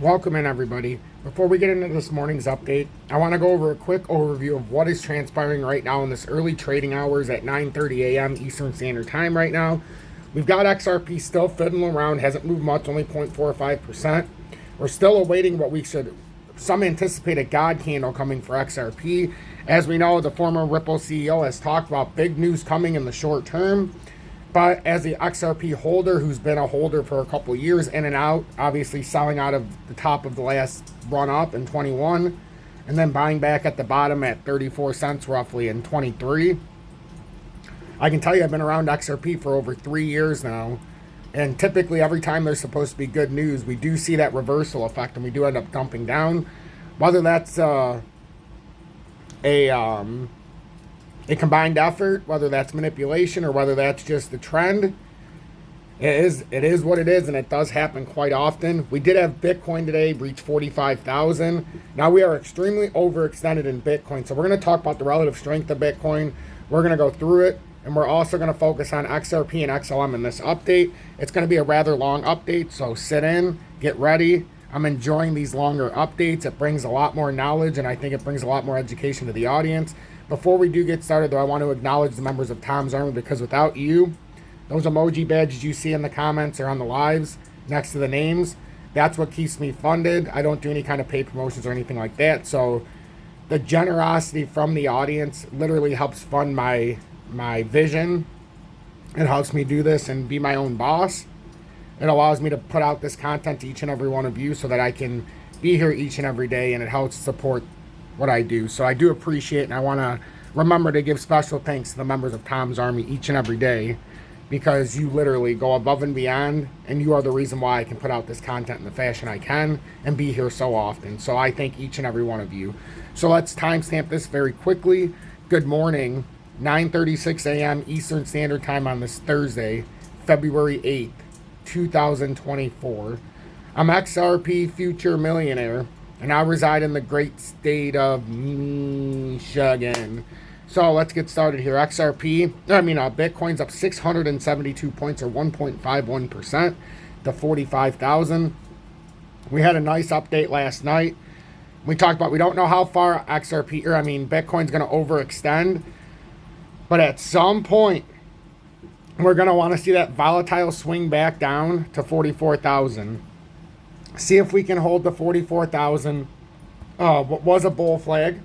Welcome in, everybody. Before we get into this morning's update, I want to go over a quick overview of what is transpiring right now in this early trading hours at 9:30 a.m. Eastern Standard Time right now. We've got XRP still fiddling around, hasn't moved much, only 0.45%. We're still awaiting what some anticipate a God candle coming for XRP. As we know, the former Ripple CEO has talked about big news coming in the short term. But as the XRP holder, who's been a holder for a couple of years in and out, obviously selling out of the top of the last run up in 21, and then buying back at the bottom at 34 cents roughly in 23. I can tell you I've been around XRP for over 3 years now. And typically every time there's supposed to be good news, we do see that reversal effect and we do end up dumping down. Whether that's a combined effort, whether that's manipulation or whether that's just the trend, it is what it is, and it does happen quite often. We did have Bitcoin today reach 45,000. Now we are extremely overextended in Bitcoin, so we're going to talk about the relative strength of Bitcoin. We're going to go through it, and we're also going to focus on XRP and XLM in this update. It's going to be a rather long update, so sit in, get ready. I'm enjoying these longer updates. It brings a lot more knowledge, and I think it brings a lot more education to the audience. Before we do get started, though, I want to acknowledge the members of Tom's Army, because without you, those emoji badges you see in the comments or on the lives next to the names, that's what keeps me funded. I don't do any kind of paid promotions or anything like that. So the generosity from the audience literally helps fund my vision. It helps me do this and be my own boss. It allows me to put out this content to each and every one of you so that I can be here each and every day, and it helps support what I do. So I do appreciate it, and I want to remember to give special thanks to the members of Tom's Army each and every day, because you literally go above and beyond, and you are the reason why I can put out this content in the fashion I can and be here so often. So I thank each and every one of you. So let's timestamp this very quickly. Good morning, 9:36 a.m. Eastern Standard Time on this Thursday, February 8th, 2024. I'm XRP Future Millionaire, and I reside in the great state of Michigan. So let's get started here. Bitcoin's up 672 points, or 1.51% to 45,000. We had a nice update last night. We talked about we don't know how far Bitcoin's going to overextend, but at some point we're going to want to see that volatile swing back down to 44,000. See if we can hold the 44,000. What was a bull flag.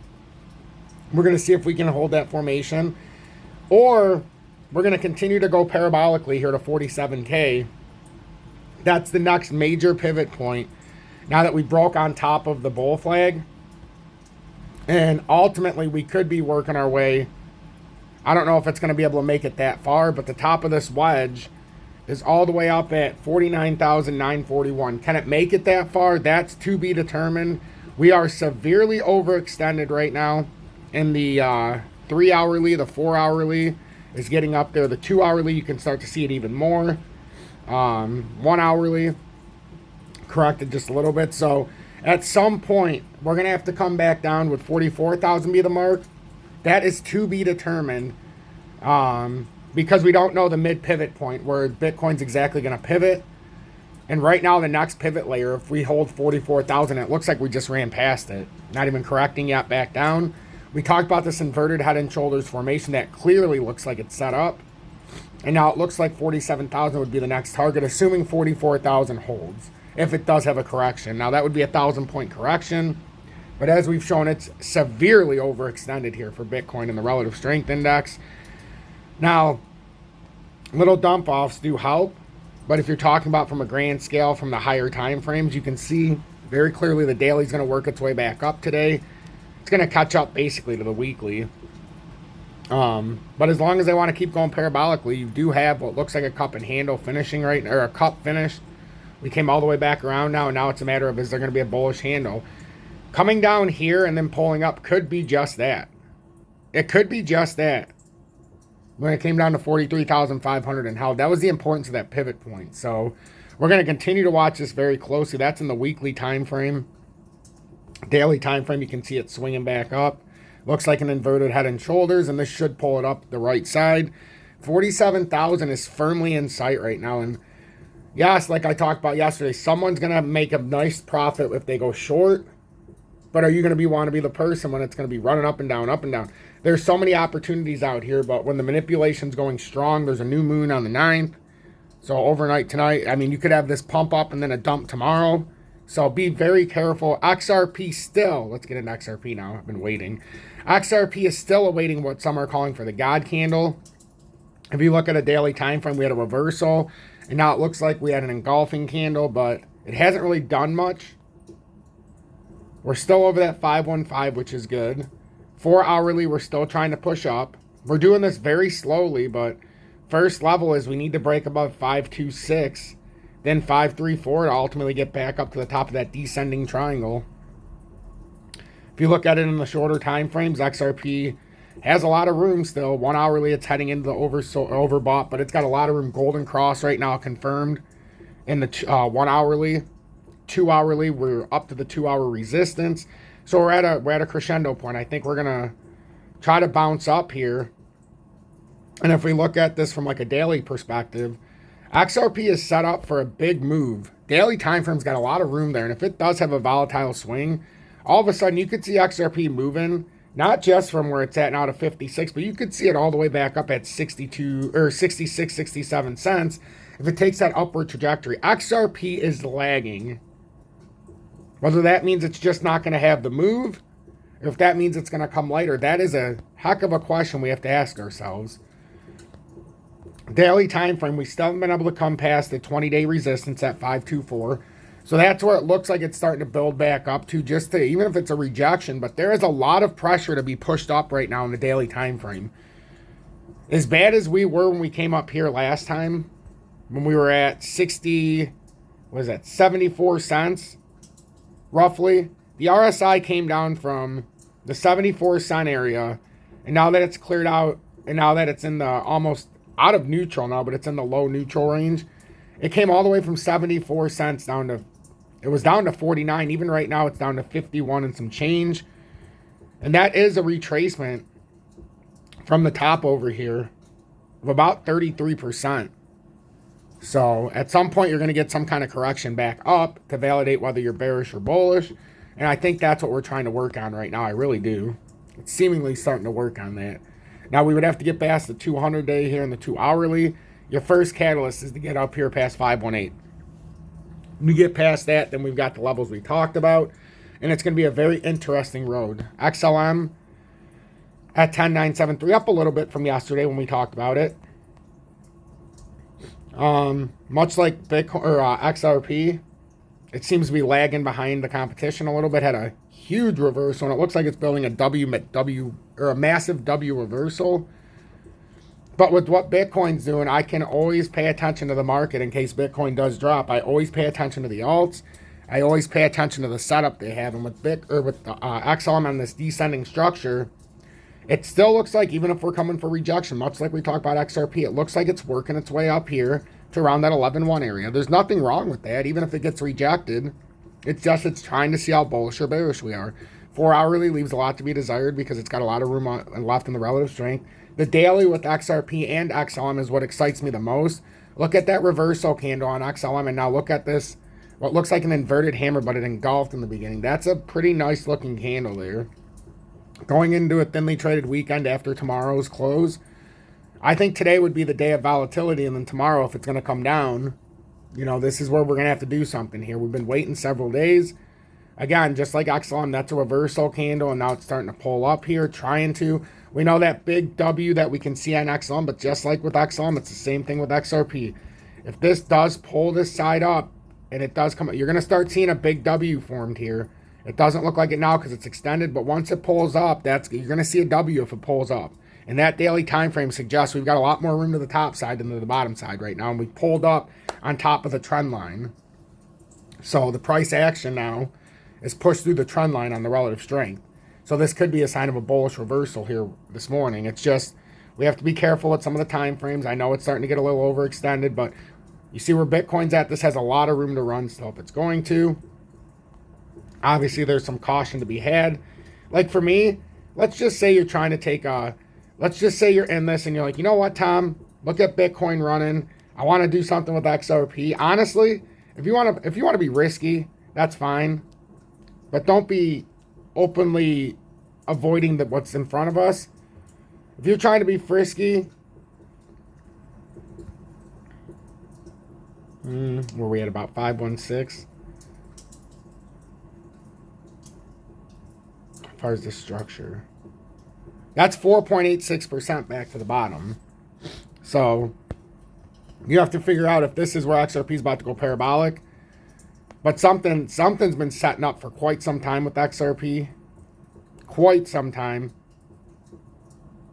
We're going to see if we can hold that formation. Or we're going to continue to go parabolically here to 47K. That's the next major pivot point now that we broke on top of the bull flag. And ultimately, we could be working our way. I don't know if it's going to be able to make it that far, but the top of this wedge is all the way up at 49,941. Can it make it that far? That's to be determined. We are severely overextended right now in the 3-hourly. The 4-hourly is getting up there. The 2-hourly, you can start to see it even more. 1-hourly corrected just a little bit. So at some point, we're going to have to come back down. With 44,000 be the mark? That is to be determined. Because we don't know the mid-pivot point where Bitcoin's exactly going to pivot. And right now, the next pivot layer, if we hold 44,000, it looks like we just ran past it. Not even correcting yet, back down. We talked about this inverted head and shoulders formation that clearly looks like it's set up. And now it looks like 47,000 would be the next target, assuming 44,000 holds, if it does have a correction. Now, that would be a 1,000-point correction. But as we've shown, it's severely overextended here for Bitcoin in the relative strength index. Now, little dump offs do help, but if you're talking about from a grand scale, from the higher time frames, you can see very clearly the daily's going to work its way back up today. It's going to catch up basically to the weekly. But as long as they want to keep going parabolically, you do have what looks like a cup and handle finishing right, or a cup finished. We came all the way back around now, and now it's a matter of, is there going to be a bullish handle? Coming down here and then pulling up could be just that. It could be just that. When it came down to 43,500 and held, that was the importance of that pivot point. So we're going to continue to watch this very closely. That's in the weekly time frame. Daily time frame, you can see it swinging back up. Looks like an inverted head and shoulders, and this should pull it up the right side. 47,000 is firmly in sight right now, and Yes, like I talked about yesterday, someone's going to make a nice profit if they go short. But are you going to want to be the person when it's going to be running up and down, up and down? There's so many opportunities out here, but when the manipulation's going strong, there's a new moon on the 9th. So overnight tonight, I mean, you could have this pump up and then a dump tomorrow. So be very careful. XRP still, let's get into XRP now. I've been waiting. XRP is still awaiting what some are calling for the God candle. If you look at a daily time frame, we had a reversal. And now it looks like we had an engulfing candle, but it hasn't really done much. We're still over that 515, which is good. 4 hourly, we're still trying to push up. We're doing this very slowly, but first level is we need to break above 526, then 534 to ultimately get back up to the top of that descending triangle. If you look at it in the shorter time frames, XRP has a lot of room still. 1 hourly, it's heading into the overbought, but it's got a lot of room. Golden cross right now confirmed in the 1 hourly. 2 hourly, we're up to the 2 hour resistance. So we're at a crescendo point. I think we're gonna try to bounce up here. And if we look at this from like a daily perspective, XRP is set up for a big move. Daily time frame's got a lot of room there, and if it does have a volatile swing, all of a sudden you could see XRP moving, not just from where it's at now to 56, but you could see it all the way back up at 62 or 66, 67 cents if it takes that upward trajectory. XRP is lagging. Whether that means it's just not going to have the move, or if that means it's going to come later, that is a heck of a question we have to ask ourselves. Daily time frame, we still haven't been able to come past the 20-day resistance at 524. So that's where it looks like it's starting to build back up to, just to, even if it's a rejection, but there is a lot of pressure to be pushed up right now in the daily time frame. As bad as we were when we came up here last time, when we were at 74 cents, roughly, the RSI came down from the 74 cent area, and now that it's cleared out, and now that it's in the almost out of neutral now, but it's in the low neutral range, it came all the way from 74 cents down to, it was down to 49. Even right now, it's down to 51 and some change. And that is a retracement from the top over here of about 33%. So at some point, you're going to get some kind of correction back up to validate whether you're bearish or bullish. And I think that's what we're trying to work on right now. I really do. It's seemingly starting to work on that. Now, we would have to get past the 200-day here and the 2 hourly. Your first catalyst is to get up here past 518. When we get past that, then we've got the levels we talked about. And it's going to be a very interesting road. XLM at 10973, up a little bit from yesterday when we talked about it. Much like Bitcoin or XRP, it seems to be lagging behind the competition a little bit. Had a huge reversal, and it looks like it's building a massive W reversal. But with what Bitcoin's doing, I can always pay attention to the market in case Bitcoin does drop. I always pay attention to the alts. I always pay attention to the setup they have. And with XLM on this descending structure, it still looks like, even if we're coming for rejection, much like we talked about XRP, it looks like it's working its way up here to around that 11.1 area. There's nothing wrong with that, even if it gets rejected. It's just it's trying to see how bullish or bearish we are. 4 hourly leaves a lot to be desired because it's got a lot of room left in the relative strength. The daily with XRP and XLM is what excites me the most. Look at that reversal candle on XLM, and now look at this, what looks like an inverted hammer, but it engulfed in the beginning. That's a pretty nice looking candle there. Going into a thinly traded weekend after tomorrow's close, I think today would be the day of volatility, and then tomorrow, if it's going to come down, you know, this is where we're going to have to do something here. We've been waiting several days. Again, just like XLM, that's a reversal candle, and now it's starting to pull up here, trying to. We know that big W that we can see on XLM, but just like with XLM, it's the same thing with XRP. If this does pull this side up, and it does come up, you're going to start seeing a big W formed here. It doesn't look like it now because it's extended, but once it pulls up, you're going to see a W if it pulls up. And that daily time frame suggests we've got a lot more room to the top side than to the bottom side right now, and we pulled up on top of the trend line. So the price action now is pushed through the trend line on the relative strength. So this could be a sign of a bullish reversal here this morning. It's just we have to be careful with some of the time frames. I know it's starting to get a little overextended, but you see where Bitcoin's at. This has a lot of room to run still if it's going to. Obviously, there's some caution to be had. Like for me, let's just say you're in this and you're like, you know what, Tom? Look at Bitcoin running. I want to do something with XRP. Honestly, if you want to be risky, that's fine. But don't be openly avoiding what's in front of us. If you're trying to be frisky, where we at about 516. As far as the structure, that's 4.86% back to the bottom. So you have to figure out if this is where XRP is about to go parabolic. But something's been setting up for quite some time with XRP. Quite some time.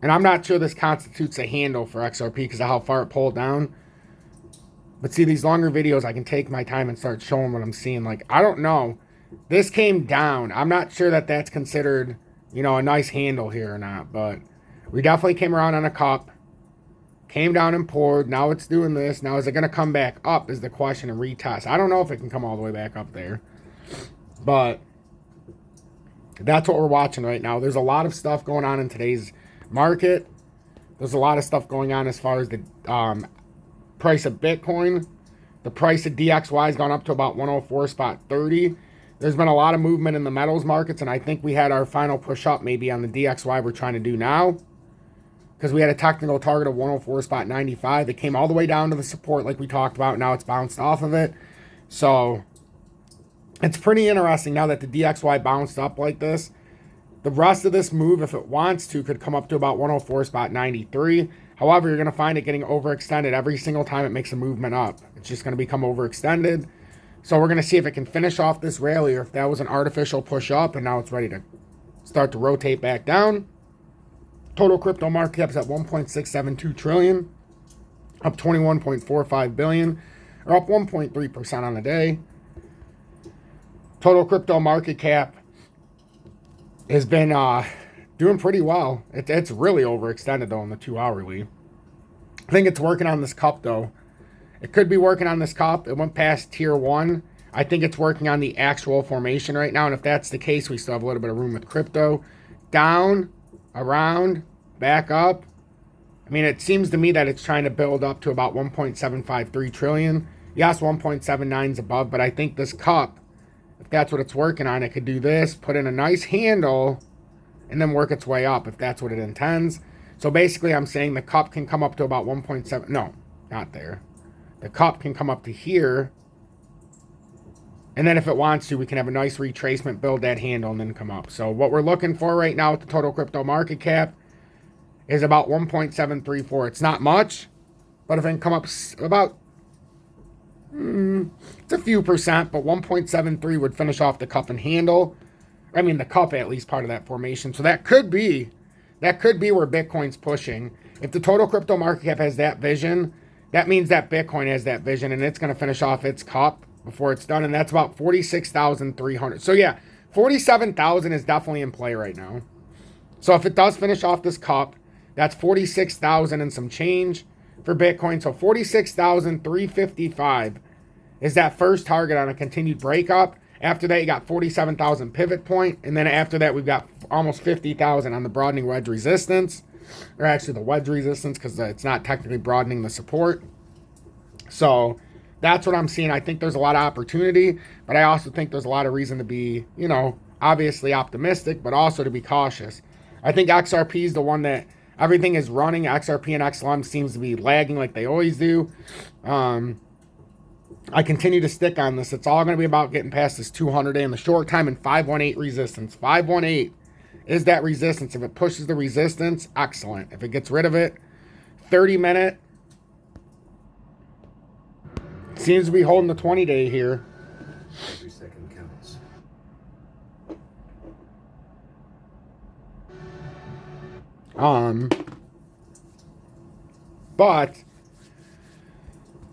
And I'm not sure this constitutes a handle for XRP because of how far it pulled down. But see, these longer videos, I can take my time and start showing what I'm seeing. Like, I don't know. This came down. I'm not sure that that's considered, you know, a nice handle here or not. But we definitely came around on a cup. Came down and poured. Now it's doing this. Now is it going to come back up is the question and retest. I don't know if it can come all the way back up there. But that's what we're watching right now. There's a lot of stuff going on in today's market. There's a lot of stuff going on as far as the price of Bitcoin. The price of DXY has gone up to about 104.30. There's been a lot of movement in the metals markets, and I think we had our final push up maybe on the DXY we're trying to do now. Because we had a technical target of 104.95. It came all the way down to the support like we talked about. Now it's bounced off of it. So it's pretty interesting now that the DXY bounced up like this. The rest of this move, if it wants to, could come up to about 104.93. However, you're going to find it getting overextended every single time it makes a movement up. It's just going to become overextended. So we're going to see if it can finish off this rally or if that was an artificial push up and now it's ready to start to rotate back down. Total crypto market cap is at 1.672 trillion, up 21.45 billion, or up 1.3% on the day. Total crypto market cap has been doing pretty well. It's really overextended though on the 2-hourly. I think it's working on this cup though. It could be working on this cup. It went past tier 1. I think it's working on the actual formation right now. And if that's the case, we still have a little bit of room with crypto. Down, around, back up. I mean, it seems to me that it's trying to build up to about 1.753 trillion. Yes, 1.79 is above, but I think this cup, if that's what it's working on, it could do this, put in a nice handle, and then work its way up if that's what it intends. So basically, I'm saying the cup can come up to about 1.7. No, not there. The cup can come up to here. And then if it wants to, we can have a nice retracement, build that handle, and then come up. So what we're looking for right now with the total crypto market cap is about 1.734. It's not much, but if it can come up about, it's a few percent, but 1.73 would finish off the cup and handle. I mean, the cup at least part of that formation. So that could be where Bitcoin's pushing. If the total crypto market cap has that vision, that means that Bitcoin has that vision, and it's going to finish off its cup before it's done, and that's about 46,300. So yeah, 47,000 is definitely in play right now. So if it does finish off this cup, that's 46,000 and some change for Bitcoin. So 46,355 is that first target on a continued breakup. After that, you got 47,000 pivot point, and then after that, we've got almost 50,000 on the broadening wedge resistance, or actually the wedge resistance, because it's not technically broadening the support. So that's what I'm seeing. I think there's a lot of opportunity, but I also think there's a lot of reason to be, you know, obviously optimistic, but also to be cautious. I think XRP is the one that everything is running. XRP and XLM seems to be lagging like they always do. I continue to stick on this. It's all going to be about getting past this 200-day in the short time and 518 resistance. 518 is that resistance. If it pushes the resistance, excellent. If it gets rid of it, 30-minute. Seems to be holding the 20-day here. Every second counts. But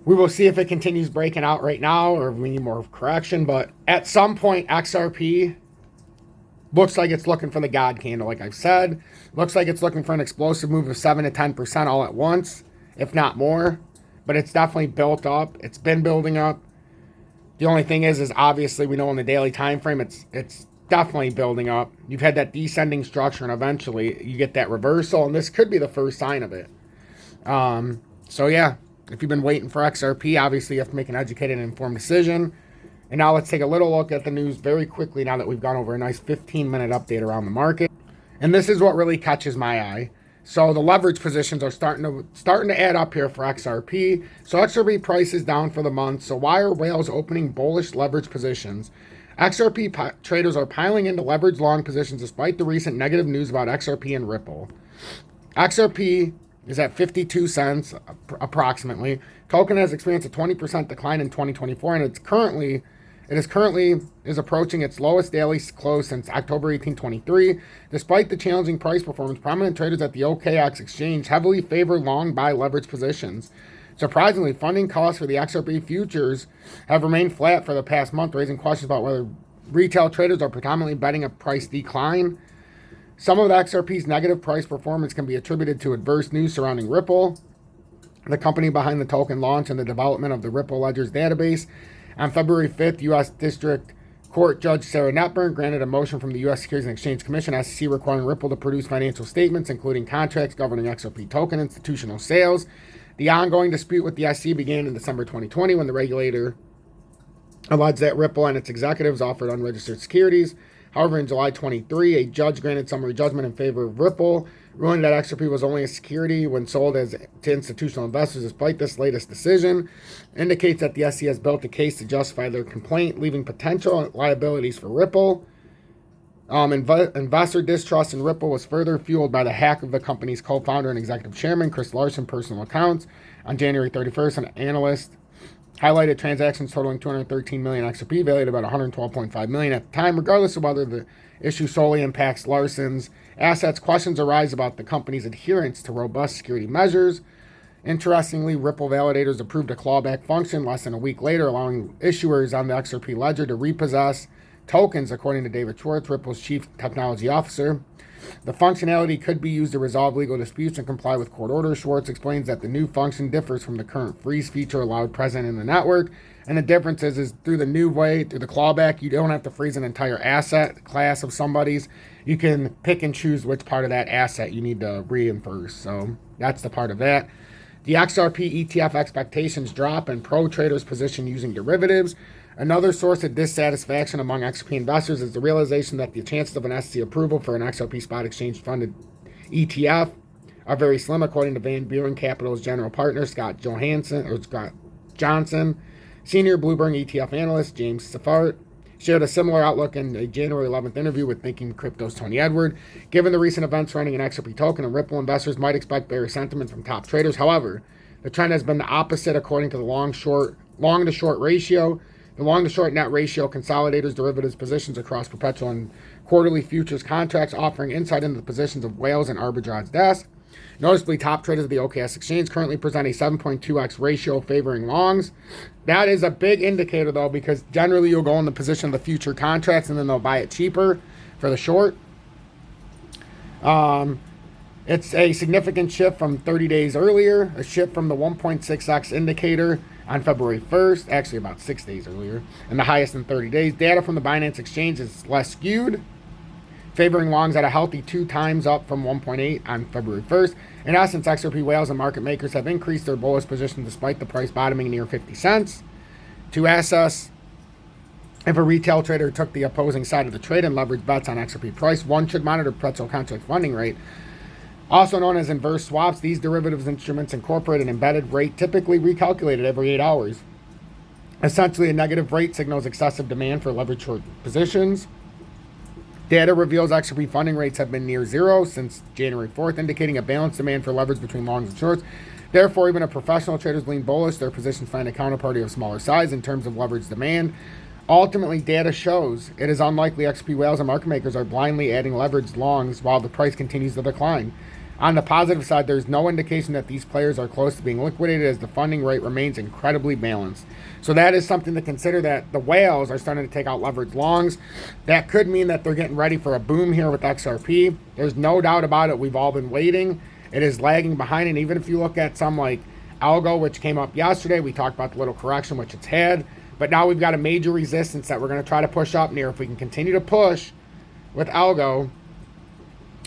we will see if it continues breaking out right now or if we need more correction. But at some point, XRP looks like it's looking for the God candle, like I've said. Looks like it's looking for an explosive move of 7 to 10% all at once, if not more. But it's definitely built up. It's been building up. The only thing is obviously we know in the daily time frame, it's definitely building up. You've had that descending structure, and eventually you get that reversal, and this could be the first sign of it. So yeah, If you've been waiting for XRP, obviously you have to make an educated and informed decision. And now let's take a little look at the news very quickly now that we've gone over a nice 15-minute update around the market. And this is what really catches my eye. So the leverage positions are starting to add up here for XRP. So XRP price is down for the month. So why are whales opening bullish leverage positions? XRP traders are piling into leverage long positions despite the recent negative news about XRP and Ripple. XRP is at 52 cents approximately. Token has experienced a 20% decline in 2024, and it is currently approaching its lowest daily close since October 18, 2023. Despite the challenging price performance, prominent traders at the OKX exchange heavily favor long buy leverage positions. Surprisingly, funding costs for the XRP futures have remained flat for the past month, raising questions about whether retail traders are predominantly betting a price decline. Some of the XRP's negative price performance can be attributed to adverse news surrounding Ripple. The company behind the token launch and the development of the Ripple Ledger's database. On February 5th, U.S. District Court Judge Sarah Netburn granted a motion from the U.S. Securities and Exchange Commission, SEC, requiring Ripple to produce financial statements, including contracts governing XRP token institutional sales. The ongoing dispute with the SEC began in December 2020 when the regulator alleged that Ripple and its executives offered unregistered securities. However, in July 23, a judge granted summary judgment in favor of Ripple, ruling that XRP was only a security when sold to institutional investors. Despite this latest decision, indicates that the SEC has built a case to justify their complaint, leaving potential liabilities for Ripple. Investor distrust in Ripple was further fueled by the hack of the company's co-founder and executive chairman, Chris Larsen's personal accounts. On January 31st, an analyst highlighted transactions totaling 213 million XRP, valued about 112.5 million at the time. Regardless of whether the issue solely impacts Larsen's assets, questions arise about the company's adherence to robust security measures. Interestingly, Ripple validators approved a clawback function less than a week later, allowing issuers on the XRP ledger to repossess tokens, according to David Schwartz, Ripple's chief technology officer. The functionality could be used to resolve legal disputes and comply with court orders. Schwartz explains that the new function differs from the current freeze feature allowed present in the network. And the difference is through the new way, through the clawback, you don't have to freeze an entire asset class of somebody's. You can pick and choose which part of that asset you need to reimburse. So that's the part of that. The XRP ETF expectations drop and pro traders position using derivatives. Another source of dissatisfaction among XRP investors is the realization that the chances of an SEC approval for an XRP spot exchange funded ETF are very slim, according to Van Buren Capital's general partner, Scott Johnson. Senior Bloomberg ETF analyst James Safart shared a similar outlook in a January 11th interview with Thinking Crypto's Tony Edward. Given the recent events surrounding an XRP token and Ripple, investors might expect bearish sentiment from top traders. However, the trend has been the opposite according to the long to short ratio. The long to short net ratio consolidators derivatives positions across perpetual and quarterly futures contracts, offering insight into the positions of whales and arbitrage desks. Noticeably, top traders of the OKX exchange currently present a 7.2x ratio favoring longs. That is a big indicator, though, because generally you'll go in the position of the future contracts and then they'll buy it cheaper for the short. It's a significant shift from 30 days earlier, a shift from the 1.6x indicator on February 1st, actually about 6 days earlier, and the highest in 30 days. Data from the Binance exchange is less skewed, favoring longs at a healthy 2 times up from 1.8 on February 1st. In essence, XRP whales and market makers have increased their bullish position despite the price bottoming near 50 cents. To assess if a retail trader took the opposing side of the trade and leveraged bets on XRP price, one should monitor perpetual contract funding rate. Also known as inverse swaps, these derivatives instruments incorporate an embedded rate typically recalculated every 8 hours. Essentially, a negative rate signals excessive demand for leverage short positions. Data reveals XRP funding rates have been near zero since January 4th, indicating a balanced demand for leverage between longs and shorts. Therefore, even if professional traders lean bullish, their positions find a counterparty of smaller size in terms of leverage demand. Ultimately, data shows it is unlikely XRP whales and market makers are blindly adding leveraged longs while the price continues to decline. On the positive side, there's no indication that these players are close to being liquidated as the funding rate remains incredibly balanced. So that is something to consider, that the whales are starting to take out leveraged longs. That could mean that they're getting ready for a boom here with XRP. There's no doubt about it. We've all been waiting. It is lagging behind. And even if you look at some like Algo, which came up yesterday, we talked about the little correction which it's had. But now we've got a major resistance that we're going to try to push up near. If we can continue to push with Algo,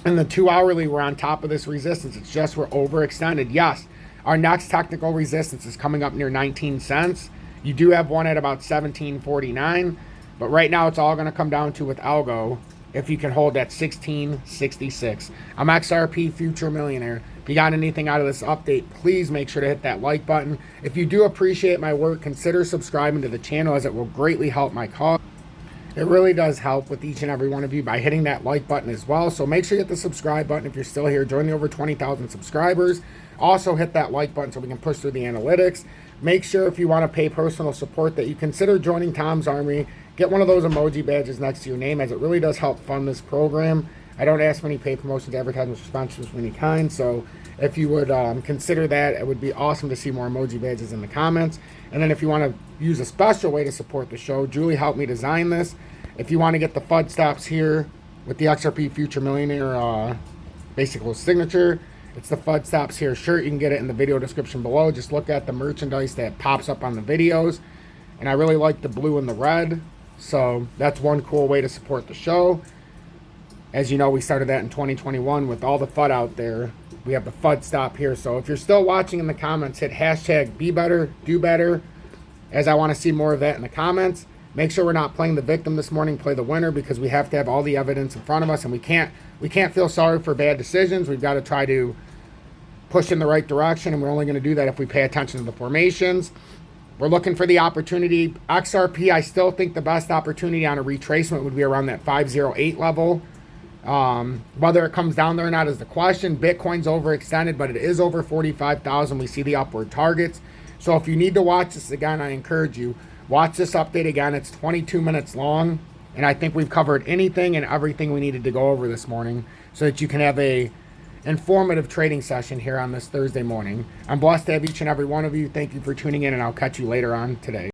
and the 2 hourly, we're on top of this resistance. It's just we're overextended. Yes, Our next technical resistance is coming up near 19 cents. You do have one at about 17.49, but right now it's all going to come down to with algo if you can hold that 16.66. I'm XRP Future Millionaire. If you got anything out of this update, please make sure to hit that like button. If you do appreciate my work, consider subscribing to the channel, as it will greatly help my cause. It really does help with each and every one of you by hitting that like button as well. So make sure you hit the subscribe button if you're still here. Join the over 20,000 subscribers. Also hit that like button so we can push through the analytics. Make sure if you want to pay personal support that you consider joining Tom's Army. Get one of those emoji badges next to your name, as it really does help fund this program. I don't ask for any paid promotions, advertisements, or sponsorships of any kind. So if you would consider that, it would be awesome to see more emoji badges in the comments. And then if you want to use a special way to support the show, Julie helped me design this. If you want to get the FUD stops here with the XRP Future Millionaire basic signature, it's the FUD stops here shirt. You can get it in the video description below. Just look at the merchandise that pops up on the videos. And I really like the blue and the red. So that's one cool way to support the show. As you know, we started that in 2021 with all the FUD out there. We have the FUD stop here. So if you're still watching in the comments, hit hashtag be better, do better, as I want to see more of that in the comments. Make sure we're not playing the victim this morning, play the winner, because we have to have all the evidence in front of us, and we can't feel sorry for bad decisions. We've got to try to push in the right direction, and we're only going to do that if we pay attention to the formations. We're looking for the opportunity. XRP, I still think the best opportunity on a retracement would be around that 508 level. Whether it comes down there or not is the question. Bitcoin's overextended, but it is over 45,000. We see the upward targets. So if you need to watch this again, I encourage you, watch this update again. It's 22 minutes long, and I think we've covered anything and everything we needed to go over this morning so that you can have a informative trading session here on this Thursday morning. I'm blessed to have each and every one of you. Thank you for tuning in, and I'll catch you later on today.